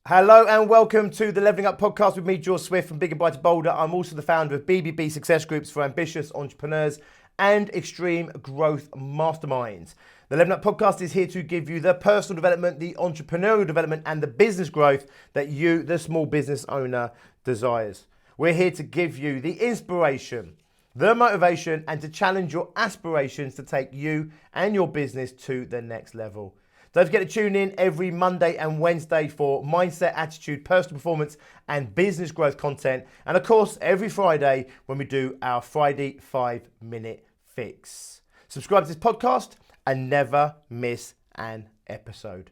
Hello and welcome to the Leveling Up podcast with me, George Swift from Big and Brighter Bolder. I'm also the founder of BBB Success Groups for ambitious entrepreneurs and extreme growth masterminds. The Leveling Up podcast is here to give you the personal development, the entrepreneurial development, and the business growth that you, the small business owner, desires. We're here to give you the inspiration, the motivation, and to challenge your aspirations to take you and your business to the next level. Don't forget to tune in every Monday and Wednesday for mindset, attitude, personal performance, and business growth content. And of course, every Friday when we do our Friday 5-minute fix. Subscribe to this podcast and never miss an episode.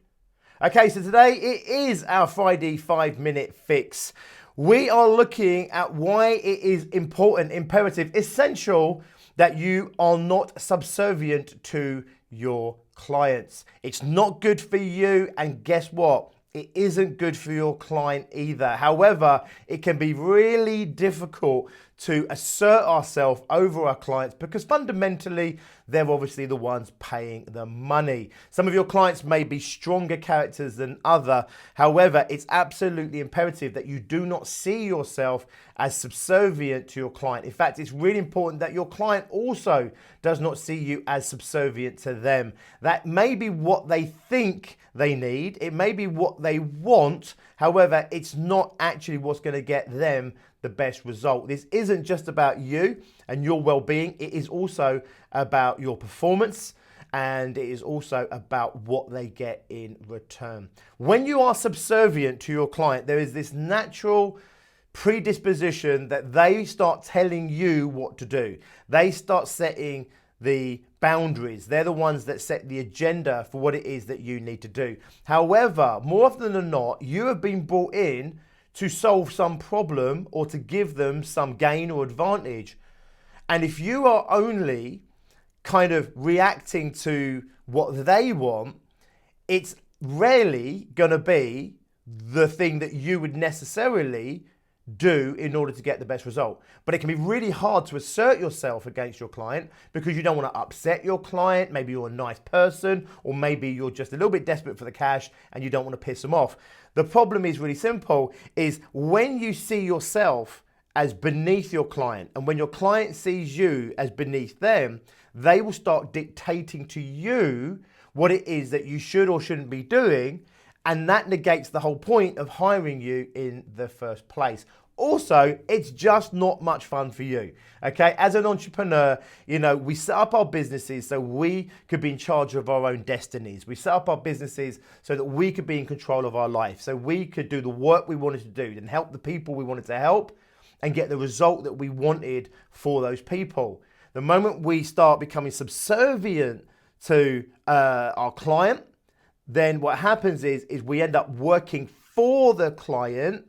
Okay, so today it is our Friday 5-minute fix. We are looking at why it is important, imperative, essential that you are not subservient to your clients. It's not good for you, and guess what? It isn't good for your client either. However, it can be really difficult to assert ourselves over our clients because fundamentally, they're obviously the ones paying the money. Some of your clients may be stronger characters than other. However, it's absolutely imperative that you do not see yourself as subservient to your client. In fact, it's really important that your client also does not see you as subservient to them. That may be what they think they need. It may be what they want. However, it's not actually what's going to get them the best result. This isn't just about you and your well-being. It is also about your performance, and it is also about what they get in return. When you are subservient to your client, there is this natural predisposition that they start telling you what to do. They start setting the boundaries. They're the ones that set the agenda for what it is that you need to do. However, more often than not, you have been brought in to solve some problem or to give them some gain or advantage. And if you are only kind of reacting to what they want, it's rarely going to be the thing that you would necessarily do in order to get the best result. But it can be really hard to assert yourself against your client because you don't want to upset your client. Maybe you're a nice person, or maybe you're just a little bit desperate for the cash and you don't want to piss them off. The problem is really simple, is when you see yourself as beneath your client, and when your client sees you as beneath them, they will start dictating to you what it is that you should or shouldn't be doing. And that negates the whole point of hiring you in the first place. Also, it's just not much fun for you, okay? As an entrepreneur, we set up our businesses so we could be in charge of our own destinies. We set up our businesses so that we could be in control of our life, so we could do the work we wanted to do and help the people we wanted to help and get the result that we wanted for those people. The moment we start becoming subservient to our client, then what happens is we end up working for the client,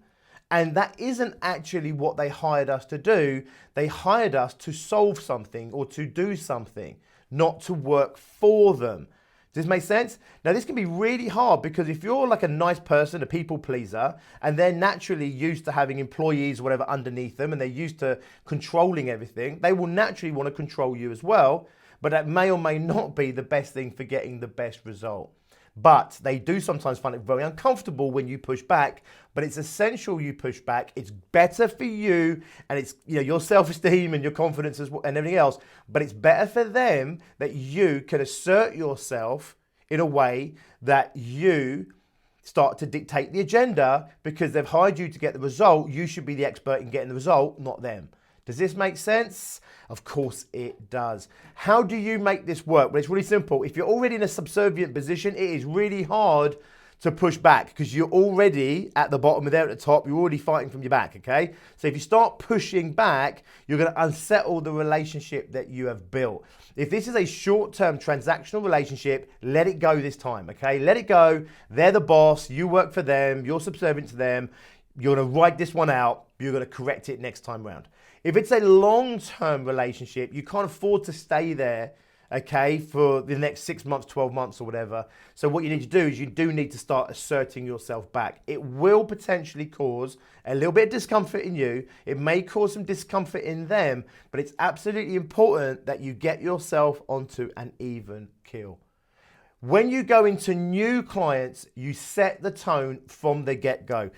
and that isn't actually what they hired us to do. They hired us to solve something or to do something, not to work for them. Does this make sense? Now, this can be really hard because if you're like a nice person, a people pleaser, and they're naturally used to having employees or whatever underneath them, and they're used to controlling everything, they will naturally want to control you as well, but that may or may not be the best thing for getting the best result. But they do sometimes find it very uncomfortable when you push back, but it's essential you push back. It's better for you, and it's your self-esteem and your confidence and everything else, but it's better for them that you can assert yourself in a way that you start to dictate the agenda because they've hired you to get the result. You should be the expert in getting the result, not them. Does this make sense? Of course it does. How do you make this work? Well, it's really simple. If you're already in a subservient position, it is really hard to push back because you're already at the bottom and they're at the top. You're already fighting from your back, okay? So if you start pushing back, you're going to unsettle the relationship that you have built. If this is a short-term transactional relationship, let it go this time, okay? Let it go. They're the boss. You work for them. You're subservient to them. You're going to write this one out. You're going to correct it next time round. If it's a long-term relationship, you can't afford to stay there, okay, for the next 6 months, 12 months or whatever. So what you need to do is you do need to start asserting yourself back. It will potentially cause a little bit of discomfort in you. It may cause some discomfort in them, but it's absolutely important that you get yourself onto an even keel. When you go into new clients, you set the tone from the get-go.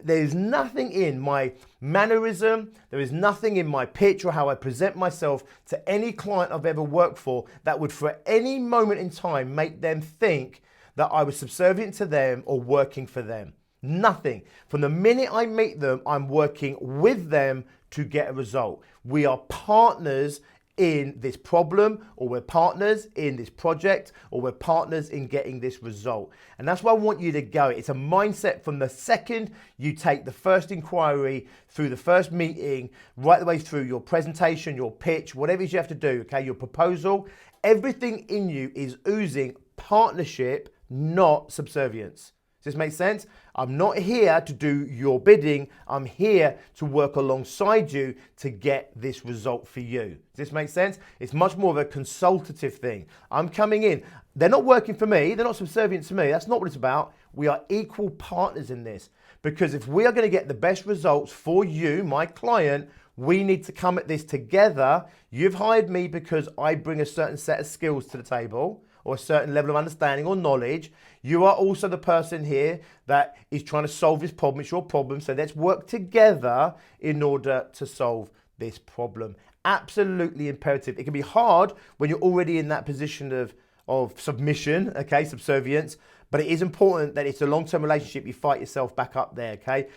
There's nothing in my mannerism, there is nothing in my pitch or how I present myself to any client I've ever worked for that would for any moment in time make them think that I was subservient to them or working for them. Nothing. From the minute I meet them, I'm working with them to get a result. We are partners in this problem, or we're partners in this project, or we're partners in getting this result. And that's where I want you to go. It's a mindset from the second you take the first inquiry through the first meeting, right the way through your presentation, your pitch, whatever it is you have to do, okay, your proposal. Everything in you is oozing partnership, not subservience. Does this make sense? I'm not here to do your bidding. I'm here to work alongside you to get this result for you. Does this make sense? It's much more of a consultative thing. I'm coming in. They're not working for me. They're not subservient to me. That's not what it's about. We are equal partners in this, because if we are going to get the best results for you, my client, we need to come at this together. You've hired me because I bring a certain set of skills to the table, or a certain level of understanding or knowledge. You are also the person here that is trying to solve this problem. It's your problem. So let's work together in order to solve this problem. Absolutely imperative. It can be hard when you're already in that position of submission, okay, subservience, but it is important that it's a long-term relationship. You fight yourself back up there, okay?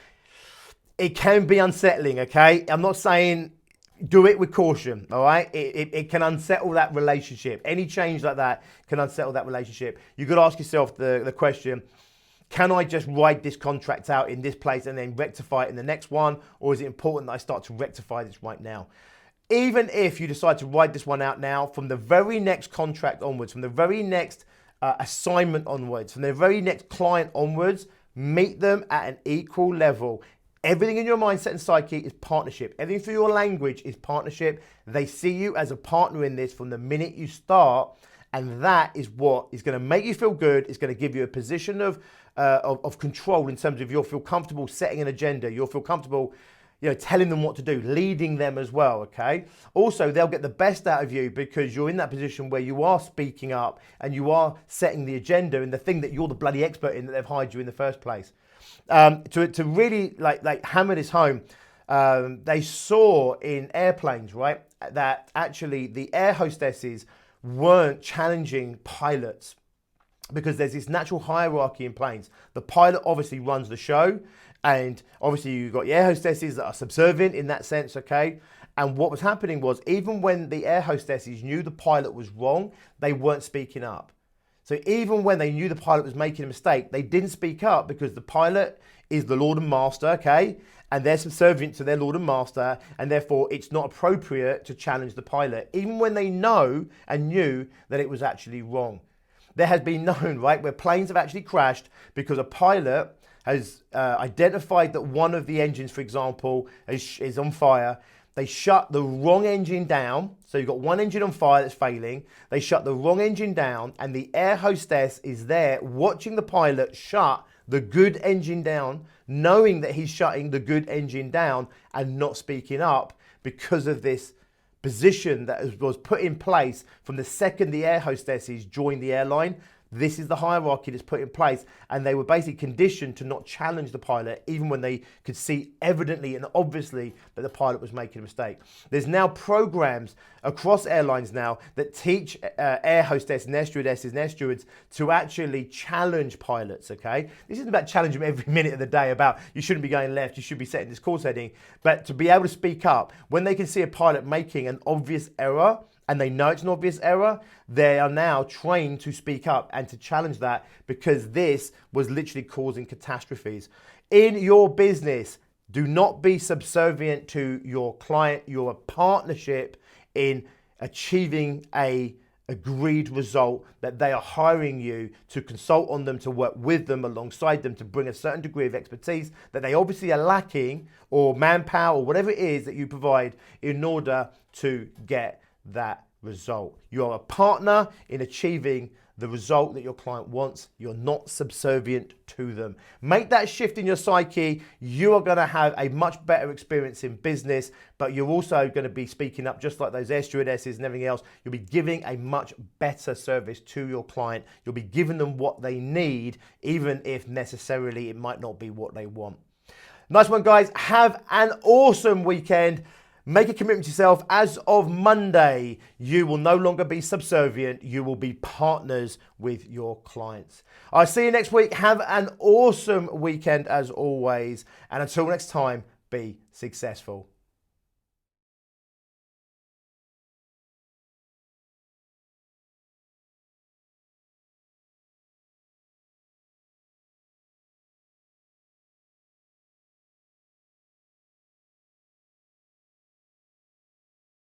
It can be unsettling, okay? I'm not saying do it with caution, all right? It can unsettle that relationship. Any change like that can unsettle that relationship. You've got to ask yourself the question, can I just write this contract out in this place and then rectify it in the next one? Or is it important that I start to rectify this right now? Even if you decide to write this one out now, from the very next contract onwards, from the very next assignment onwards, from the very next client onwards, meet them at an equal level. Everything in your mindset and psyche is partnership. Everything through your language is partnership. They see you as a partner in this from the minute you start, and that is what is going to make you feel good. It's going to give you a position of control in terms of you'll feel comfortable setting an agenda. You'll feel comfortable, telling them what to do, leading them as well, okay? Also, they'll get the best out of you because you're in that position where you are speaking up and you are setting the agenda and the thing that you're the bloody expert in that they've hired you in the first place. To really like hammer this home, they saw in airplanes, right, that actually the air hostesses weren't challenging pilots because there's this natural hierarchy in planes. The pilot obviously runs the show, and obviously you've got the air hostesses that are subservient in that sense, okay? And what was happening was, even when the air hostesses knew the pilot was wrong, they weren't speaking up. So even when they knew the pilot was making a mistake, they didn't speak up because the pilot is the Lord and Master, okay? And they're subservient to their Lord and Master, and therefore it's not appropriate to challenge the pilot, even when they know and knew that it was actually wrong. There has been known, right, where planes have actually crashed because a pilot has identified that one of the engines, for example, is on fire. They shut the wrong engine down. So you've got one engine on fire that's failing. They shut the wrong engine down, and the air hostess is there watching the pilot shut the good engine down, knowing that he's shutting the good engine down and not speaking up because of this position that was put in place from the second the air hostesses joined the airline. This is the hierarchy that's put in place, and they were basically conditioned to not challenge the pilot even when they could see evidently and obviously that the pilot was making a mistake. There's now programs across airlines now that teach air hostesses and air stewardesses and air stewards to actually challenge pilots, okay? This isn't about challenging them every minute of the day about you shouldn't be going left, you should be setting this course heading, but to be able to speak up when they can see a pilot making an obvious error, and they know it's an obvious error, they are now trained to speak up and to challenge that, because this was literally causing catastrophes. In your business, do not be subservient to your client. You're a partnership in achieving a agreed result that they are hiring you to consult on them, to work with them, alongside them, to bring a certain degree of expertise that they obviously are lacking, or manpower, or whatever it is that you provide in order to get that result. You are a partner in achieving the result that your client wants. You're not subservient to them. Make that shift in your psyche. You are going to have a much better experience in business, but you're also going to be speaking up just like those air stewardesses and everything else. You'll be giving a much better service to your client. You'll be giving them what they need, even if necessarily it might not be what they want. Nice one, guys. Have an awesome weekend. Make a commitment to yourself. As of Monday, you will no longer be subservient. You will be partners with your clients. I'll see you next week. Have an awesome weekend as always. And until next time, be successful.